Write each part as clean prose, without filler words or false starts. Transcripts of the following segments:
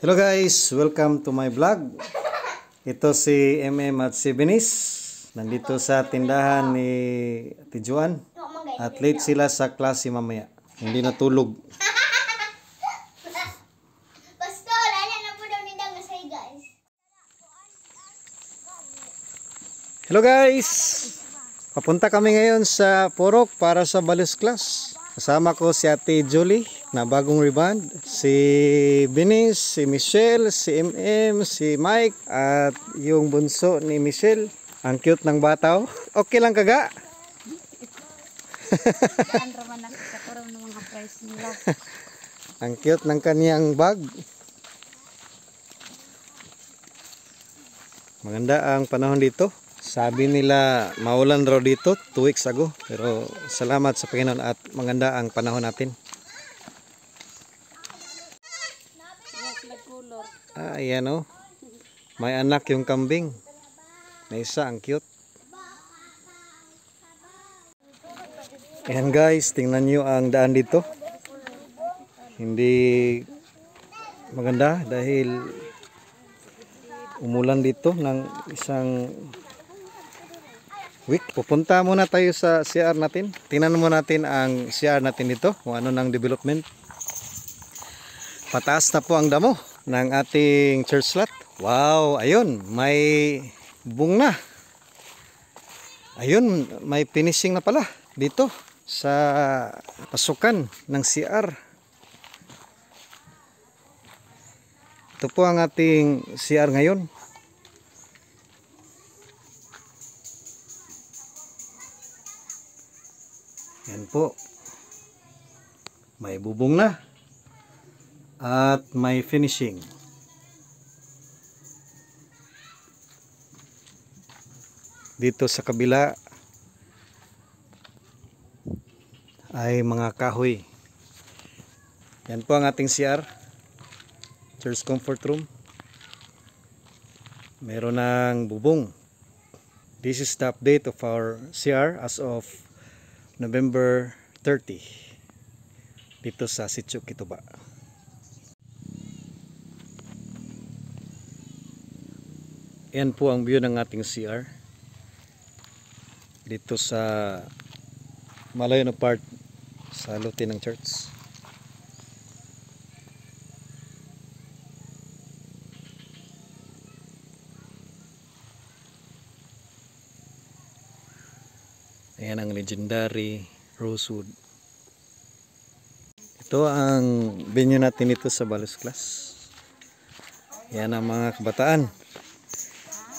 Hello guys, welcome to my vlog. Ito si MM at si Benis. Nandito sa tindahan ni Tijuan. At late sila sa klase mamaya. Hindi natulog. Hello guys. Papunta kami ngayon sa Purok para sa Balis class. Kasama ko si Ate Julie na bagong rebound, si Benis, si Michelle, si MM, si Mike at yung bunso ni Michelle. Ang cute ng bata. Okay lang kaga? Ang cute ng kaniyang bag. Maganda ang panahon dito. Sabi nila maulan raw dito 2 weeks ago. Pero salamat sa Panginoon at maganda ang panahon natin. Ayan o. May anak yung kambing. May isa, ang cute. Ayan guys, tingnan nyo ang daan dito. Hindi maganda dahil umulan dito ng isang week. Pupunta muna tayo sa CR natin. Tingnan muna natin ang CR natin dito, kung ano ng development. Pataas na po ang damo ng ating church lot. Wow, ayun, may bubong na. Ayun, may finishing na pala dito sa pasukan ng CR. Ito po ang ating CR ngayon. Yan po. May bubong na. At may finishing. Dito sa kabila ay mga kahoy. Yan po ang ating CR. Church comfort room. Meron ng bubong. This is the update of our CR as of November 30 dito sa Sitio Kituba. Yan po ang view ng ating CR dito sa malayo na part sa lote ng church. Ayan ang legendary rosewood. Ito ang venue natin dito sa Balis class. Ayan ang mga kabataan.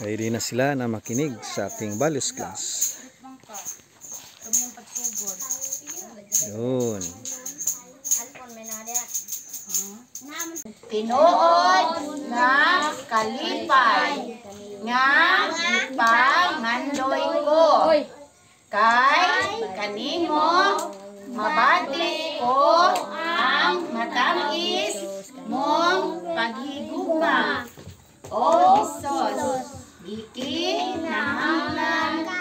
Ready na sila na makinig sa ating Balis class. Yun. Tinuod nga kalipay nga ipangandoy ko kay kanimo mabati ko ang matamis mong paghigugma. O Jesus, ikinahanglan ka.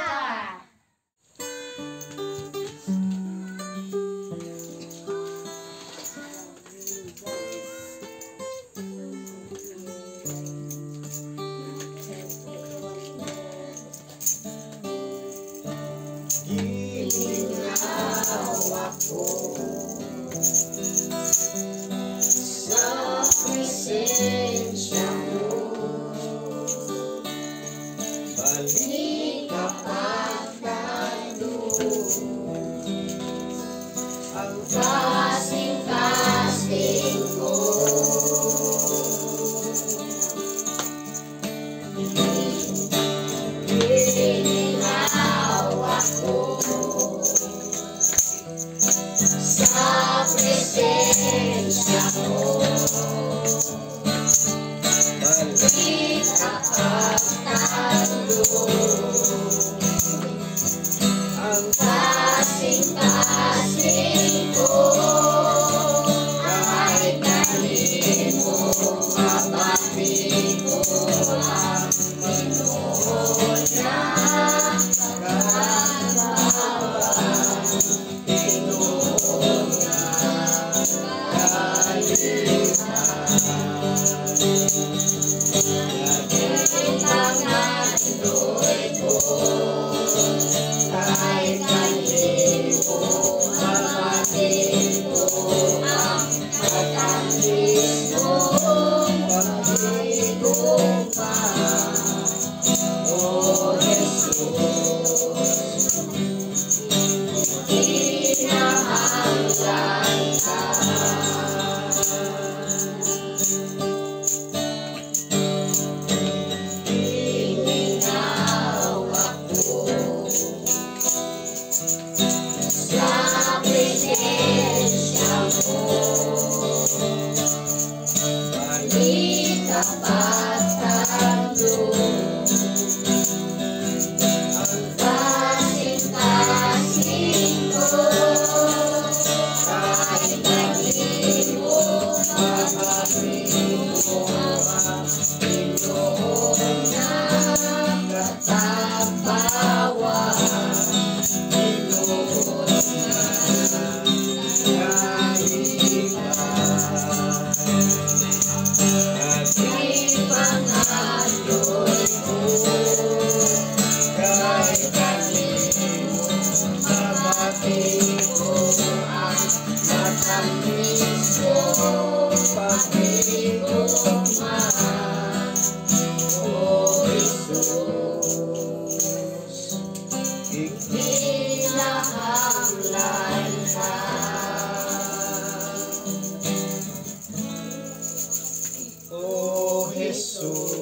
O Jesus,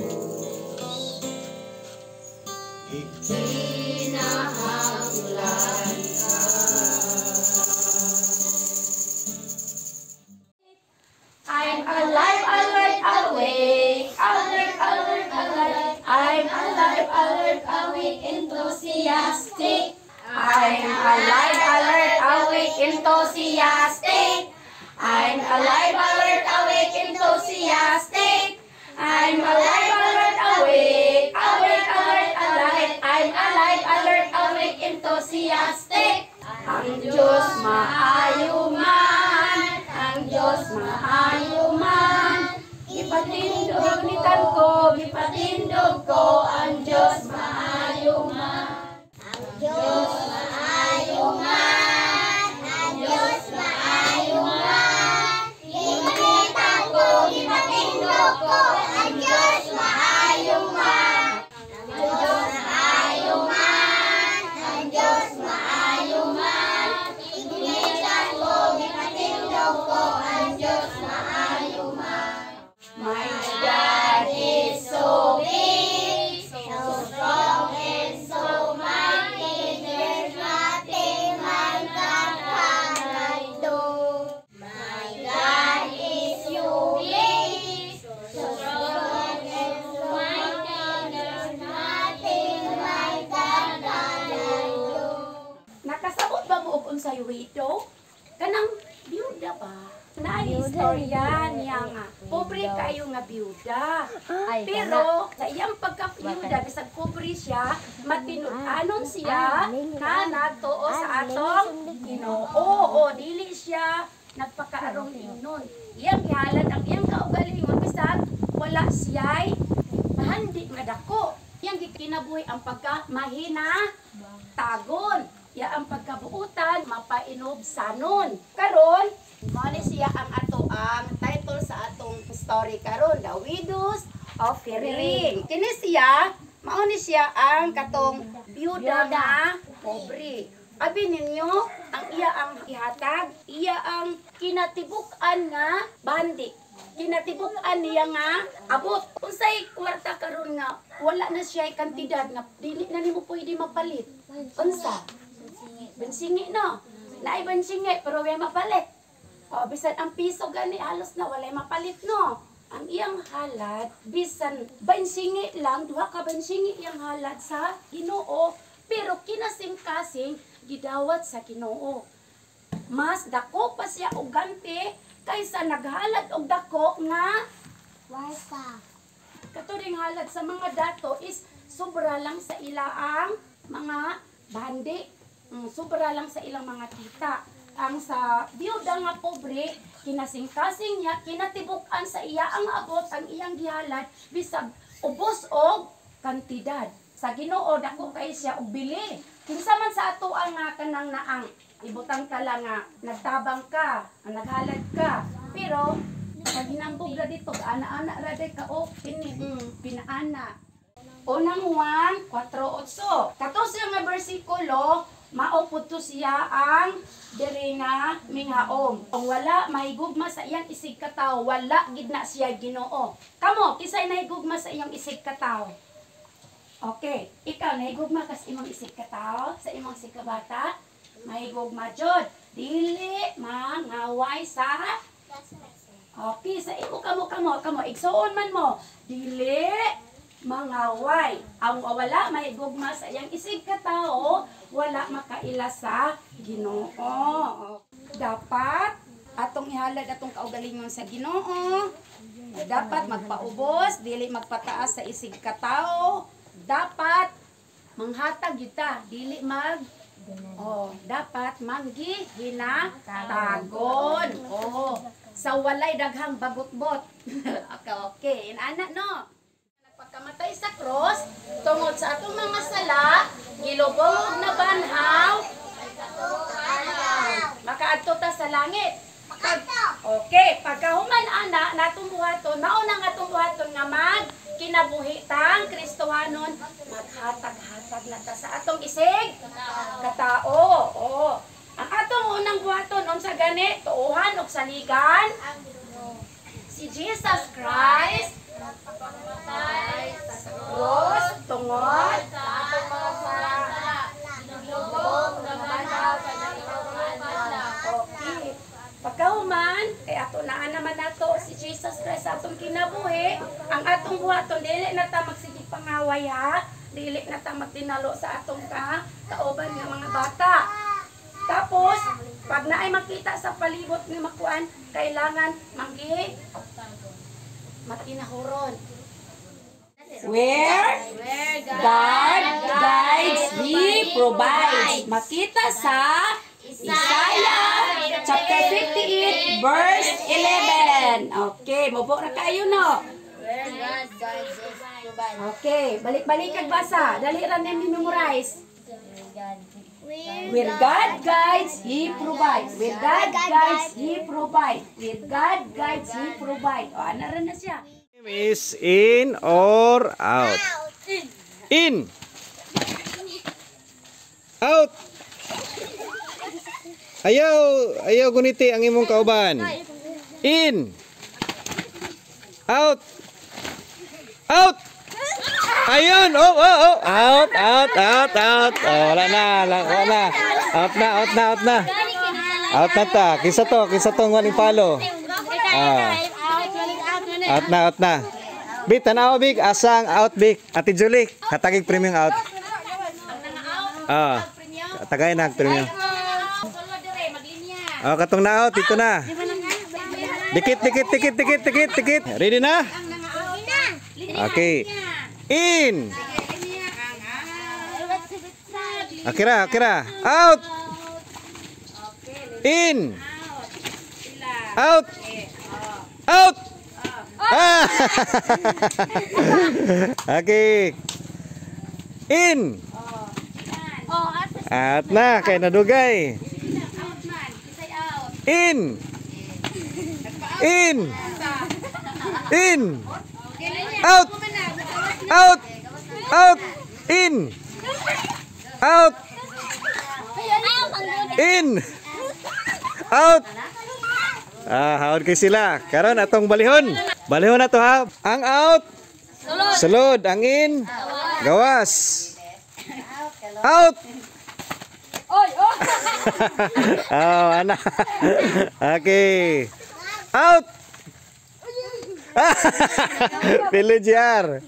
I'm alive, alert, awake. Alert, alert, alert. I'm alive, alert, awake, enthusiastic. I'm alive, alert, awake, enthusiastic. I'm alive, alert, awake, enthusiastic. I'm alive, alert, awake, alert, alert, alert. I'm alive, alert, awake, enthusiastic. Ang Diyos maayo man, ang Diyos maayo man. Ipatindog ni ko, ipatindog ko, ang Diyos maayo man. Ang Diyos maayo man, ang Diyos maayo man. Ipatindog ko, ipatindog ko, ang Diyos maayo man. Ang Diyos maayo man, ang Diyos maayo man. Ipatindog ko, ipatindog ko, ang Diyos maayo man. My God is so big, so strong and so mighty, there's nothing my God cannot do. My God is so big, so strong and so mighty, there's nothing my God cannot do. Nakasabot ba mo og unsay widow? Kanang biyuda ba? Na-istorya niya nga, pobre kayo nga biyuda. Pero sa iyang pagka-biyuda, bisag pobre siya, matinud-anon siya, nga natuo sa atong Ginoo. O dili siya nagpakaarong inon. Iyang gihalad ang iyang kaugalingon, bisag wala siya'y mahandi nga dako. Iyang gikinabuhi ang pagka-mahina, tagon. Ya ang pagkabuutan, mapainob sanon. Karon, mao ni siya ang title sa atong story karon, The Widows of Ferrin. Kini siya, mao ni siya ang katong biyuda nga pobre. Abi ninyo, ang iya ang ihatag, iya ang kinatibuk-an nga bandi. Kinatibuk-an niya nga abot. Unsay kwarta karon nga wala na siya kantidad nga dili na nimo pwede mapalit. Unsa? Bensingi no. Naay bensingi pero way mapalit. O bisan ang piso gani halos na walay mapalit no. Ang iyang halad bisan bensingi lang, duha ka bensingi iyang halad sa Ginoo, pero kinasing-kasing gidawat sa Ginoo. Mas dako pa siya og ganti kaysa naghalad og dako nga warsa. Katuring halad sa mga dato is sobra lang sa ilaang mga bandi. Sobra lang sa ilang mga kita. ang sa biyuda nga pobre, kinasing-kasing niya, kinatibukan sa iya ang abot, ang iyang gihalad, bisag ubos og kantidad. Sa Ginoo dako kay siya og bili. Kinsa man sa ato ang nga kanang naang ibutang ka lang nga nagtabang ka, naghalad ka. Pero pag hinambog ra dito, ana-ana ra day ka o pinaana. Unang Juan 4:8. Kato siya nga bersikulo, mao pudto siya ang diri nga minghaom. Kung wala mahigugma sa iyang isig katawo, wala gid na siya Ginoo. Kamo, kisay nahigugma sa iyang isig katawo? Okay, ikaw nahigugma kas imong isig katawo sa imong isig kabata? Mahigugma jud. Dili mangaway sa okay, sa imo kamo igsuon man mo. Dili mangaway. Ang wala mahigugma sa iyang isig katao, wala makaila sa Ginoo. Dapat atong ihalad atong kaugalingon sa Ginoo. Dapat magpaubos, dili magpataas sa isig katao. Dapat manghatag yun ta, dili dapat manggihinatagon. Sa walay daghang bagutbot. Okay, inana no. Pagkamatay sa cross, tungod sa atong mga sala, gilubong na banhaw, makaadto ta sa langit. Okay, pagkahuman ana, natong buhaton, naunang atong buhaton nga kinabuhi tang Kristohanon, maghatag-hatag na ta sa atong isig, katao. Ang atong unang buhaton, unsa gani, tuuhan o saligan, si Jesus Christ, cross, tungod, okay. Pagkahuman, kay ato naan naman nato si Jesus Christ sa atong kinabuhi, ang atong buhaton, dili na ta magsigig pangaway ha, dili na ta magtinalo sa atong kauban nga mga bata. Tapos, pag naay makita sa palibot ni makuan, kailangan matinahuron. Where God guides, He provides. Makita sa Isaiah chapter 58 verse 11. Okay, mabuo na kayo no. Okay, balik-balik basa. Dali ra nimo memorize. Where God guides, He provides. Where God guides, He provides. Where God guides, He provides. O, ana rin na siya. Is in or out? In. Out. Ayaw guniti ang imong kauban. In. Out. Out. Ayun. Oh. Out. Wala na. Out na. Out na ta. Kisa to waling palo. Out na. Bit, tanaw big, asang out big. Ate Julie, hatagig premium out. Tagay na premium. Katong na out, ito na. Dikit. Ready na? Okay. In. Akira. Out. In. Out. Okay. In. At na, kay nadugay. In. Out. In. Out. Haod kay sila. Karon atong balihon. Balihon na to ha. Ang out. Sulod. Ang in. Gawas. Out. Ana. Okay. Out. Pilejar.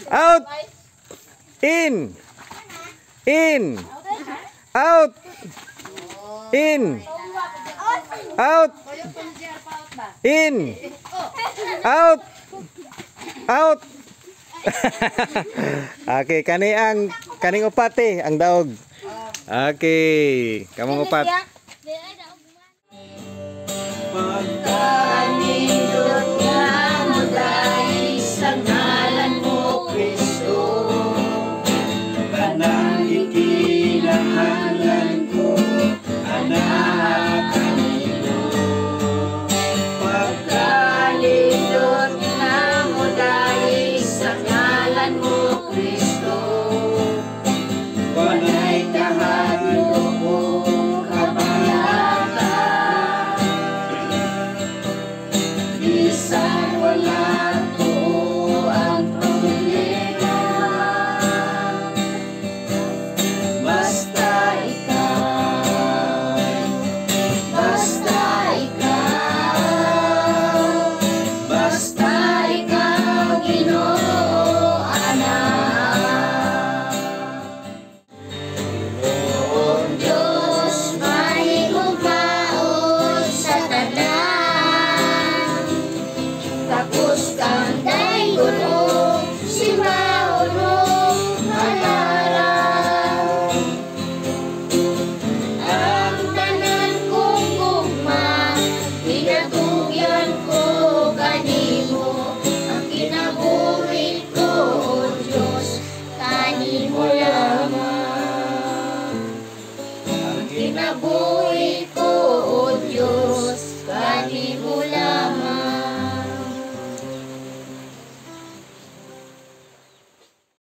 Out. In. Out. In. Out. In. Out. Okay, kaning upate ang daog. Okay, kamong upat. Kanindot